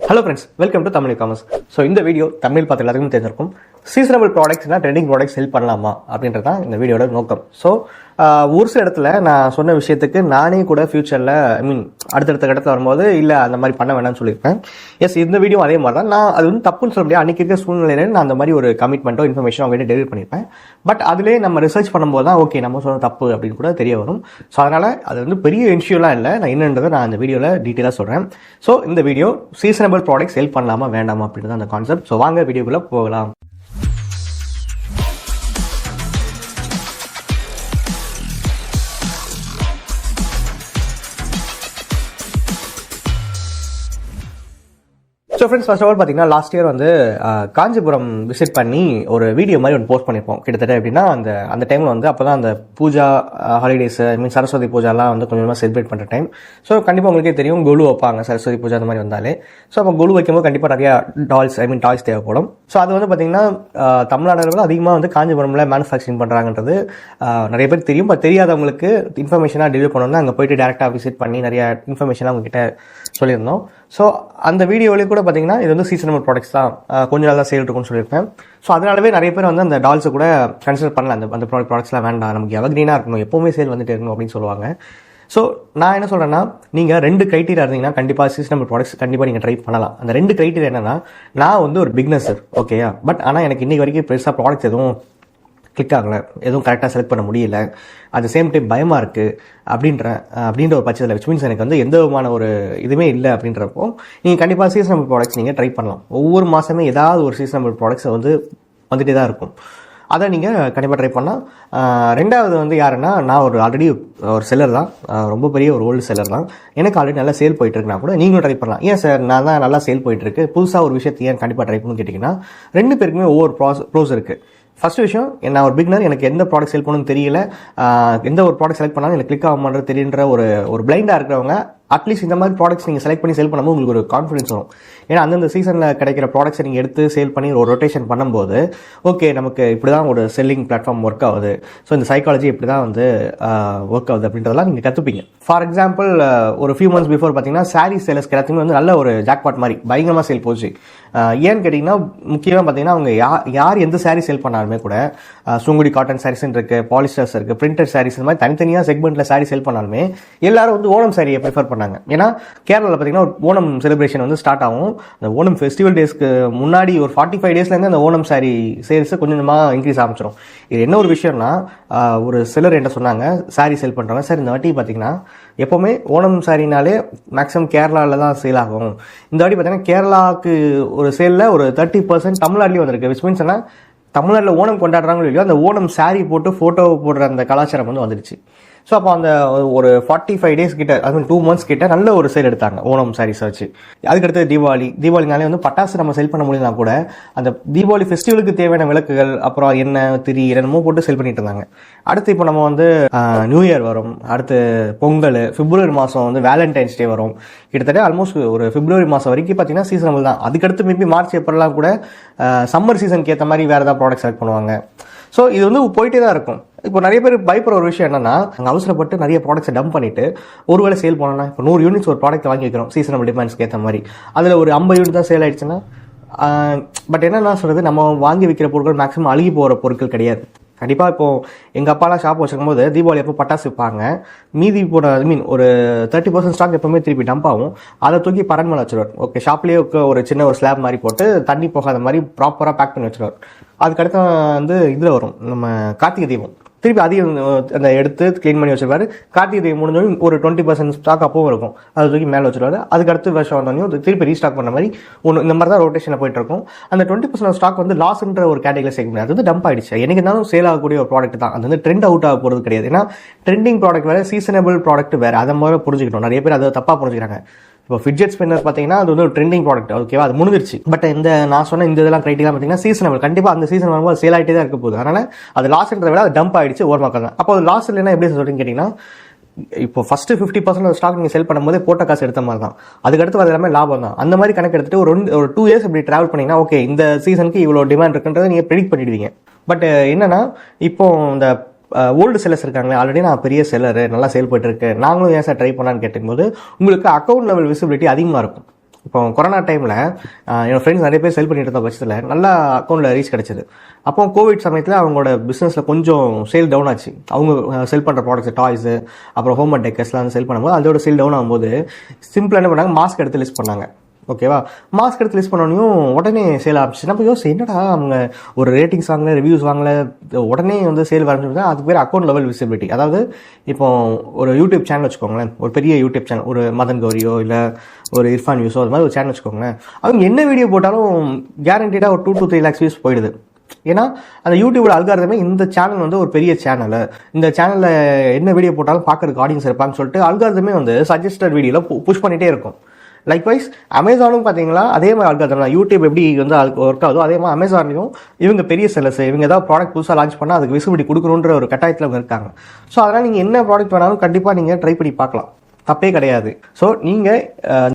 Hello friends, welcome to Tamil commerce. So இந்த video Tamil பார்த்து எல்லாத்துக்கும் தெரிஞ்சிருக்கும். சீசனபிள் ப்ராடக்ட்ஸ்னா ட்ரெண்டிங் ப்ராடக்ட்ஸ் செல் பண்ணலாமா அப்படின்றது தான் இந்த வீடியோட நோக்கம். ஸோ ஒரு சில இடத்துல நான் சொன்ன விஷயத்துக்கு நானே கூட ஃபியூச்சரில் அடுத்தடுத்த கட்டத்தில் வரும்போது இல்லை அந்த மாதிரி பண்ண வேணாம்னு சொல்லியிருப்பேன். எஸ், இந்த வீடியோ அதே மாதிரி தான். நான் அது வந்து தப்புன்னு சொல்ல முடியாது. அன்றைக்கி இருக்க சூழ்நிலையில் நான் அந்த மாதிரி ஒரு கமிட்மெண்ட்டோ இன்ஃபர்மேஷனோ அவங்ககிட்ட டெலிவரி பண்ணியிருப்பேன். பட் அதிலே நம்ம ரிசர்ச் பண்ணும்போது தான் ஓகே நம்ம சொன்ன தப்பு அப்படின்னு கூட தெரிய வரும். ஸோ அதனால் அது வந்து பெரிய இஷ்யூலாம் இல்லை. நான் என்னன்றதை நான் இந்த வீடியோவில் டீட்டெயிலாக சொல்கிறேன். ஸோ இந்த வீடியோ சீசனபிள் ப்ராடக்ட் செல் பண்ணலாமா வேண்டாமா அப்படின்றது அந்த கான்செப்ட். ஸோ வாங்க வீடியோக்குள்ளே போகலாம். So friends, first of all பார்த்தீங்கன்னா லாஸ்ட் இயர் வந்து காஞ்சிபுரம் விசிட் பண்ணி ஒரு வீடியோ மாதிரி ஒன்று போஸ்ட் பண்ணியிருப்போம். கிட்டத்தட்ட எப்படின்னா அந்த டைமில் வந்து அப்போ தான் அந்த பூஜா ஹாலிடேஸ் சரஸ்வதி பூஜாலாம் வந்து கொஞ்சமாக செலிப்ரேட் பண்ணுற டைம். ஸோ கண்டிப்பாக உங்களுக்கே தெரியும், கொலு வைப்பாங்க சரஸ்வதி பூஜா அந்த மாதிரி வந்தாலே. ஸோ அப்போ கொலு வைக்கும்போது கண்டிப்பாக நிறையா டாய்ஸ் தேவைப்படும். ஸோ அது வந்து பார்த்தீங்கன்னா தமிழ்நாடுகள் அதிகமாக வந்து காஞ்சிபுரமில் மேனுஃபேக்சரிங் பண்ணுறாங்கன்றது நிறைய பேர் தெரியும். பட் தெரியாதவங்களுக்கு இன்ஃபர்மேஷனாக டெலிவரி பண்ணோம்னா அங்கே போயிட்டு டேரெக்டாக விசிட் பண்ணி நிறையா இன்ஃபர்மேஷனாக அவங்ககிட்ட சொல்லியிருந்தோம். ஸோ அந்த வீடியோலேயே கூட பார்த்தீங்கன்னா இது வந்து சீசனபிள் ப்ராடக்ட்ஸ் தான், கொஞ்சம் நாள் தான் சேல் இருக்கும்னு சொல்லியிருப்பேன். ஸோ அதனாலவே நிறைய பேர் வந்து அந்த டால்ஸை கூட கன்சிடர் பண்ணல. அந்த ப்ராடக்ட்ஸ்லாம் வேண்டாம், நமக்கு எவர்கிரீனாக இருக்கணும், எப்போவுமே சேல் வந்துட்டு இருக்கணும் அப்படின்னு சொல்லுவாங்க. ஸோ நான் என்ன சொல்கிறேன்னா, நீங்கள் 2 க்ரைட்டீரியா இருந்தீங்கன்னா கண்டிப்பாக சீசனபிள் ப்ராடக்ட்ஸ் கண்டிப்பாக நீங்கள் ட்ரை பண்ணலாம். அந்த 2 க்ரைட்டீரியா என்னன்னா, நான் வந்து ஒரு பிக்னஸ் ஓகேயா, பட் ஆனால் எனக்கு இன்னைக்கு வரைக்கும் பெருசாக ப்ராடக்ட்ஸ் எதுவும் கிளிக் ஆகலை, எதுவும் கரெக்டாக செலக்ட் பண்ண முடியல, அட் சேம் டைம் பயமாக இருக்குது அப்படின்ற ஒரு பட்சத்தில், விச் மீன்ஸ் எனக்கு வந்து எந்த விதமான ஒரு இதுவுமே இல்லை அப்படின்றப்போ நீங்கள் கண்டிப்பாக சீசனபிள் ப்ராடக்ட்ஸ் நீங்கள் ட்ரை பண்ணலாம். ஒவ்வொரு மாதமே ஏதாவது ஒரு சீசனபிள் ப்ராடக்ட்ஸை வந்து வந்துகிட்டே தான் இருக்கும். அதை நீங்கள் கண்டிப்பாக ட்ரை பண்ணலாம். ரெண்டாவது வந்து யாருன்னா, நான் ஆல்ரெடி ஒரு செல்லர் தான், ரொம்ப பெரிய ஒரு ஓல்டு செல்லர் தான். எனக்கு ஆல்ரெடி நல்லா சேல் போயிட்டுருக்குனா கூட நீங்களும் ட்ரை பண்ணலாம். ஏன் சார் நான் தான் நல்லா சேல் போயிட்டுருக்கு, புதுசாக ஒரு விஷயத்தை ஏன் கண்டிப்பாக ட்ரை பண்ணணும்னு கேட்டிங்கன்னா, 2 பேருக்குமே ஒவ்வொரு ப்ரோஸ் இருக்குது. ஃபர்ஸ்ட் விஷயம், நான் ஒரு பிகினர், எனக்கு எந்த ப்ராடக்ட் செல் பண்ணணும்னு தெரியல, எந்த ஒரு ப்ராடக்ட் செலக்ட் பண்ணாலும் எனக்கு கிளிக் ஆக மாட்டேறது தெரியுன்ற ஒரு பிளைண்டாக இருக்கிறவங்க அட்லீஸ்ட் இந்த மாதிரி ப்ராடக்ட்ஸ் நீங்கள் செலக்ட் பண்ணி சேல் பண்ணும்போது உங்களுக்கு ஒரு கான்ஃபிடன்ஸ் வரும். ஏன்னா அந்தந்த சீசனில் கிடைக்கிற ப்ராடக்ட்ஸை நீங்கள் எடுத்து சேல் பண்ணி ஒரு ரொட்டேஷன் பண்ணும்போது ஓகே நமக்கு இப்படி தான் ஒரு செல்லிங் பிளாட்ஃபார்ம் ஒர்க் ஆகுது, ஸோ இந்த சைக்காலஜி இப்படி தான் வந்து ஒர்க் ஆகுது அப்படின்றதெல்லாம் நீங்கள் கற்றுப்பீங்க. ஃபார் எக்ஸாம்பிள், ஒரு ஃபியூ மந்த்ஸ் பிஃபோர் பார்த்தீங்கன்னா சாரீ சேலர்ஸ் எல்லாத்தையுமே வந்து நல்ல ஒரு ஜாக்பாட் மாதிரி பயங்கரமாக சேல் போச்சு. ஏன்னு கேட்டிங்கன்னா, முக்கியமாக பார்த்தீங்கன்னா அவங்க யார் எந்த சாரீ சேல் பண்ணாலுமே கூட, சுங்குடி காட்டன் சாரீஸ்ன்னு இருக்குது, பாலிஸ்டர்ஸ் இருக்குது, பிரிண்டட் சாரீஸ், இந்த மாதிரி தனித்தனியாக செக்மெண்ட்டில் சாரீ சேல் பண்ணாலுமே எல்லாரும் வந்து ஓணம் சாரியை ப்ரிஃபர் பண்ணாங்க. ஏன்னா கேரளாவில் பார்த்தீங்கன்னா ஓணம் செலிப்ரேஷன் வந்து ஸ்டார்ட் ஆகும். அந்த ஓணம் ஃபெஸ்டிவல் டேஸ்க்கு முன்னாடி ஒரு 45 டேஸ்லேருந்து அந்த ஓணம் சாரி சேல்ஸ் கொஞ்சமாக இன்க்ரீஸ் ஆரம்பிச்சிடும். இது என்ன ஒரு விஷயம்னா, ஒரு சிலர் என்ன சொன்னாங்க, சாரி சேல் பண்ணுறாங்க சார், இந்த வாட்டி பார்த்தீங்கன்னா எப்போவுமே ஓணம் சாரினாலே மேக்ஸிமம் கேரளாவில் தான் சேல் ஆகும். இந்த வாட்டி பார்த்தீங்கன்னா கேரளாவுக்கு ஒரு சேலில் ஒரு 30% தமிழ்நாட்டிலையும் வந்திருக்கு. விச் மீன்ஸ் என்ன, தமிழ்நாட்டில் ஓணம் கொண்டாடுறாங்களோ இல்லையோ, அந்த ஓணம் சாரி போட்டு ஃபோட்டோ போடுற அந்த கலாச்சாரம் வந்து வந்துடுச்சு. ஸோ அப்போ அந்த ஒரு 45 டேஸ் கிட்ட, அது 2 months கிட்ட நல்ல ஒரு சேல் எடுத்தாங்க ஓணம் சாரீஸ் வச்சு. அதுக்கடுத்து தீபாவளினாலே வந்து பட்டாசு நம்ம செல் பண்ண முடியலனா கூட அந்த தீபாவளி ஃபெஸ்டிவலுக்கு தேவையான விளக்குகள், அப்புறம் எண்ணெய் திரி என்னமோ போட்டு செல் பண்ணிட்டு இருந்தாங்க. அடுத்து இப்போ நம்ம வந்து நியூ இயர் வரும், அடுத்து பொங்கல், பிப்ரவரி மாதம் வந்து வேலண்டைன்ஸ் டே வரும். கிட்டத்தட்ட ஆல்மோஸ்ட் ஒரு பிப்ரவரி மாதம் வரைக்கும் பார்த்தீங்கன்னா சீசனபிள் தான். அதுக்கடுத்து மேபி மார்ச் ஏப்ரல்லாம் கூட சம்மர் சீசனுக்கு ஏற்ற மாதிரி வேறு ஏதாவது ப்ராடக்ட் செலக்ட் பண்ணுவாங்க. ஸோ இது வந்து போயிட்டே தான் இருக்கும். இப்போ நிறைய பேர் பயப்படுற ஒரு விஷயம் என்னன்னா, அங்கே அவசரப்பட்டு நிறைய ப்ராடக்ட்ஸை டம்ப் பண்ணிட்டு ஒருவேளை சேல் பண்ணோம்னா, இப்போ 100 யூனிட்ஸ் ஒரு ப்ராடக்ட் வாங்கி வைக்கிறோம் சீசனபிள் டிமாண்ட்ஸ்க்கு ஏற்ற மாதிரி, அதில் ஒரு 50 யூனிட் தான் சேல் ஆயிடுச்சுன்னா, பட் என்னென்னா சொல்கிறது, நம்ம வாங்கி வைக்கிற பொருட்கள் மேக்ஸிமம் அழுகி போகிற பொருட்கள் கிடையாது. கண்டிப்பாக இப்போது எங்கள் அப்பாலாம் ஷாப் வச்சுக்கும் போது தீபாவளி எப்போ பட்டாசு வைப்பாங்க, மீதி போட ஒரு 30% ஸ்டாக் எப்பவுமே திருப்பி டம்ப் ஆகும். அதை தூக்கி பரன் மேலே வச்சுருவார். ஓகே, ஷாப்லேயே ஒரு சின்ன ஒரு ஸ்லாப் மாதிரி போட்டு தண்ணி போகாத மாதிரி ப்ராப்பராக பேக் பண்ணி வச்சுருவார். அதுக்கடுத்து வந்து இதில் வரும் நம்ம கார்த்திகை தீபம், திருப்பி அதையும் அந்த எடுத்து க்ளீன் பண்ணி வச்சிருவாரு. கார்த்திகை தீபம் முடிஞ்சோம் ஒரு 20% ஸ்டாக் அப்பவும் இருக்கும், அதை தூக்கி மேலே வச்சுருவாரு. அதுக்கடுத்து வருஷம் வந்தோடனையும் திருப்பி ரீஸ்டாக் பண்ண மாதிரி இந்த மாதிரி தான் ரொட்டேஷனில் போயிட்டு இருக்கும். அந்த 20% ஸ்டாக் வந்து லாஸ்ன்ற ஒரு கேட்டகரியில் சேர்க்க முடியாது, அது வந்து டம்ப் ஆயிடுச்சு. எனக்கு இருந்தாலும் சேல் ஆகக்கூடிய ஒரு ப்ராடக்ட் தான், அது வந்து ட்ரெண்ட் அவுட் ஆக போகிறது கிடையாது. ஏன்னா ட்ரெண்டிங் ப்ராடக்ட் வேறு, சீசனபிள் ப்ராடக்ட் வேறு, அதை மாதிரி புரிஞ்சுக்கிட்டோம். நிறைய பேர் அதை தப்பாக புரிஞ்சுக்கிறாங்க. இப்போ ஃபிட்ஜெட் ஸ்பின்னர் பார்த்தீங்கன்னா அது வந்து ஒரு ட்ரெண்டிங் ப்ராடக்ட், ஓகேவா, அது முடிஞ்சிருச்சு. பட் இந்த நான் சொன்ன இந்த இதெல்லாம் க்ரைட்டீரியா பார்த்தீங்கன்னா சீசனபிள், கண்டிப்பாக அந்த சீசன் வரும்போது சேல் ஆகிட்டே தான் இருக்க போகுது. அதனால் அது லாஸ்ன்றத விட அது டம்ப் ஆகிடுச்சு ஒரு மக்கள் தான். அப்போ அது லாஸ் இல்லைன்னா எப்படி சொல்கிறீங்கன்னு கேட்டிங்கன்னா, இப்போ ஃபர்ஸ்ட் 50% ஸ்டாக் நீங்கள் செல் பண்ணும்போது போட்ட காசு எடுத்த மாதிரி தான், அதுக்கடுத்து அது எல்லாமே லாபம் தான். அந்த மாதிரி கணக்கு எடுத்துட்டு ஒரு 2 years இப்படி ட்ராவல் பண்ணிங்கன்னா ஓகே இந்த சீசனுக்கு இவ்வளோ டிமாண்ட் இருக்குன்றதை நீங்கள் ப்ரெடிக்ட் பண்ணிடுவீங்க. பட் என்னன்னா, இப்போ இந்த ஓல்டு செல்லர்ஸ் இருக்காங்களே, ஆல்ரெடி நான் பெரிய செல்லரு நல்லா சேல் போயிட்டு இருக்கு, நாங்களும் ஏன் சார் ட்ரை பண்ணான்னு கேட்டுக்கும்போது உங்களுக்கு அக்கௌண்ட் லெவல் விசிபிலிட்டி அதிகமாக இருக்கும். இப்போ கொரோனா டைமில் என்னோட ஃப்ரெண்ட்ஸ் நிறைய பேர் செல் பண்ணிட்டு இருந்த பட்சத்தில் நல்லா அக்கௌண்ட்டில் ரீச் கிடச்சிது. அப்போ கோவிட் சமயத்தில் அவங்களோட பிஸ்னஸில் கொஞ்சம் சேல் டவுன் ஆச்சு. அவங்க செல் பண்ணுற ப்ராடக்ட்ஸ் டாய்ஸு அப்புறம் ஹோம் அண்ட் டெக்கர்ஸ்லாம் செல் பண்ணும்போது அதோட சேல் டவுன் ஆகும்போது சிம்பிளாக என்ன பண்ணாங்க, மாஸ்க் எடுத்து லிஸ்ட் பண்ணாங்க. ஓகேவா, மாஸ்க் எடுத்து லிஸ்ட் பண்ணோனையும் உடனே சேல் ஆரம்பிச்சு. நம்ம யோசிச்சு என்னடா அவங்க ஒரு ரேட்டிங்ஸ் வாங்கல, ரிவ்யூஸ் வாங்கல, உடனே வந்து சேல் ஆரம்பிச்சு. அதுக்கு பேர் அக்கௌண்ட் லெவல் விசிபிலிட்டி. அதாவது இப்போ ஒரு யூடியூப் சேனல் வச்சுக்கோங்களேன், ஒரு பெரிய யூடியூப் சேனல், ஒரு மதன் கௌரியோ இல்லை ஒரு இர்ஃபான் வியூஸோ அது மாதிரி ஒரு சேனல் வச்சுக்கோங்களேன். அவங்க என்ன வீடியோ போட்டாலும் கேரண்டீடாக ஒரு 2 to 3 lakhs வியூஸ் போயிடுது. ஏன்னா அந்த யூடியூபோட அல்காரிதமே இந்த சேனல் வந்து ஒரு பெரிய சேனல், இந்த சேனலில் என்ன வீடியோ போட்டாலும் பார்க்கறதுக்கு ஆடியன்ஸ் இருப்பாங்கன்னு சொல்லிட்டு அல்காரிதமே வந்து சஜஸ்டட் வீடியோவில் புஷ் பண்ணிகிட்டே இருக்கும். லைக்வைஸ் அமேசானும் பார்த்தீங்களா அதே மாதிரி அல்காரிதம் தான். யூடியூப் எப்படி வந்து ஒர்க் ஆகுதோ அதே மாதிரி அமேசான்லையும் இவங்க பெரிய செல்லர்ஸ், இவங்க ஏதாவது ப்ராடக்ட் புதுசாக லான்ச் பண்ணால் அதுக்கு விசிபிலிட்டி கொடுக்கணுன்ற ஒரு கட்டாயத்தில் அவங்க இருக்காங்க. ஸோ அதனால் நீங்கள் என்ன ப்ராடக்ட் வேணாலும் கண்டிப்பாக நீங்கள் ட்ரை பண்ணி பார்க்கலாம், தப்பே கிடையாது. ஸோ நீங்கள்